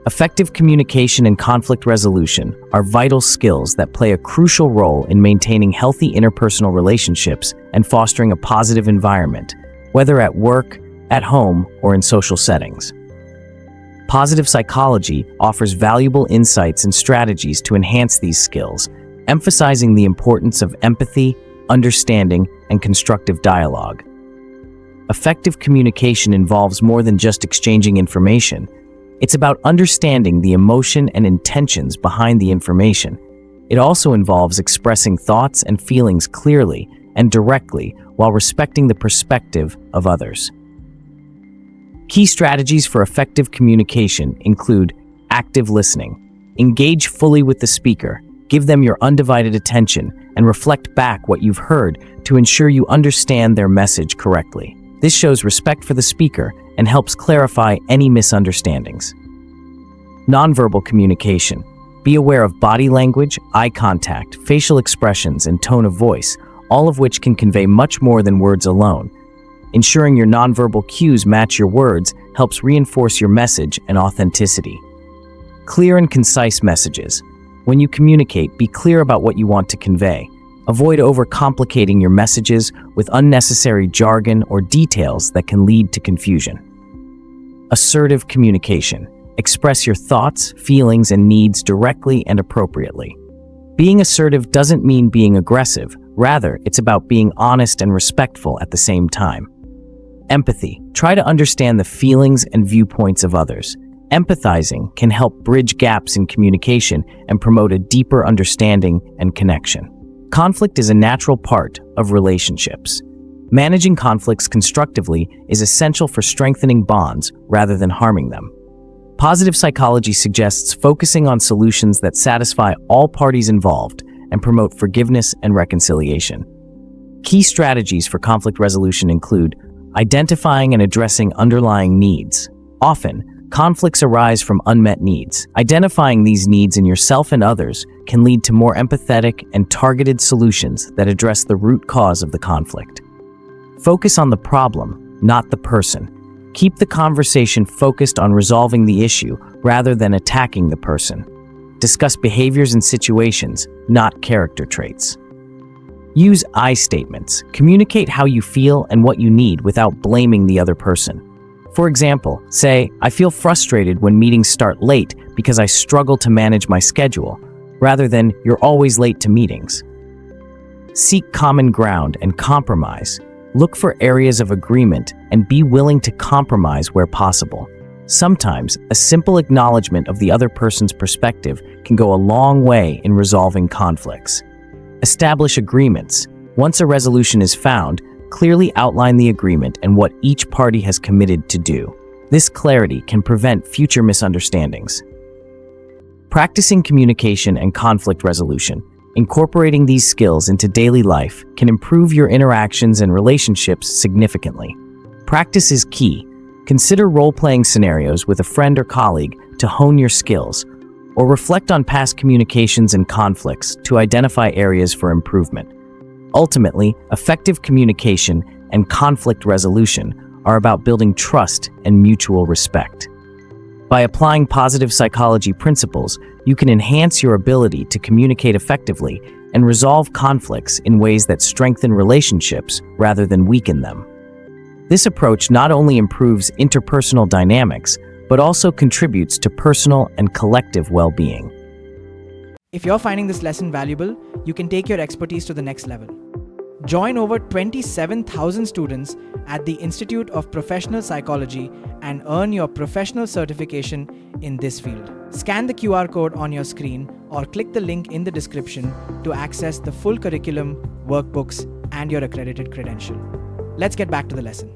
Effective communication and conflict resolution are vital skills that play a crucial role in maintaining healthy interpersonal relationships and fostering a positive environment, whether at work, at home, or in social settings. Positive psychology offers valuable insights and strategies to enhance these skills, emphasizing the importance of empathy, understanding, and constructive dialogue. Effective communication involves more than just exchanging information. It's about understanding the emotion and intentions behind the information. It also involves expressing thoughts and feelings clearly and directly while respecting the perspective of others. Key strategies for effective communication include active listening. Engage fully with the speaker, give them your undivided attention, and reflect back what you've heard to ensure you understand their message correctly. This shows respect for the speaker and helps clarify any misunderstandings. Nonverbal communication. Be aware of body language, eye contact, facial expressions, and tone of voice, all of which can convey much more than words alone. Ensuring your nonverbal cues match your words helps reinforce your message and authenticity. Clear and concise messages. When you communicate, be clear about what you want to convey. Avoid overcomplicating your messages with unnecessary jargon or details that can lead to confusion. Assertive communication. Express your thoughts, feelings, and needs directly and appropriately. Being assertive doesn't mean being aggressive. Rather, it's about being honest and respectful at the same time. Empathy. Try to understand the feelings and viewpoints of others. Empathizing can help bridge gaps in communication and promote a deeper understanding and connection. Conflict is a natural part of relationships. Managing conflicts constructively is essential for strengthening bonds rather than harming them. Positive psychology suggests focusing on solutions that satisfy all parties involved and promote forgiveness and reconciliation. Key strategies for conflict resolution include identifying and addressing underlying needs. Often, conflicts arise from unmet needs. Identifying these needs in yourself and others can lead to more empathetic and targeted solutions that address the root cause of the conflict. Focus on the problem, not the person. Keep the conversation focused on resolving the issue rather than attacking the person. Discuss behaviors and situations, not character traits. Use I statements. Communicate how you feel and what you need without blaming the other person. For example, say, "I feel frustrated when meetings start late because I struggle to manage my schedule," rather than "you're always late to meetings." Seek common ground and compromise. Look for areas of agreement and be willing to compromise where possible. Sometimes, a simple acknowledgement of the other person's perspective can go a long way in resolving conflicts. Establish agreements. Once a resolution is found, clearly outline the agreement and what each party has committed to do. This clarity can prevent future misunderstandings. Practicing communication and conflict resolution. Incorporating these skills into daily life can improve your interactions and relationships significantly. Practice is key. Consider role-playing scenarios with a friend or colleague to hone your skills, or reflect on past communications and conflicts to identify areas for improvement. Ultimately, effective communication and conflict resolution are about building trust and mutual respect. By applying positive psychology principles, you can enhance your ability to communicate effectively and resolve conflicts in ways that strengthen relationships rather than weaken them. This approach not only improves interpersonal dynamics, but also contributes to personal and collective well-being. If you're finding this lesson valuable, you can take your expertise to the next level. Join over 27,000 students at the Institute of Professional Psychology and earn your professional certification in this field. Scan the QR code on your screen or click the link in the description to access the full curriculum, workbooks, and your accredited credential. Let's get back to the lesson.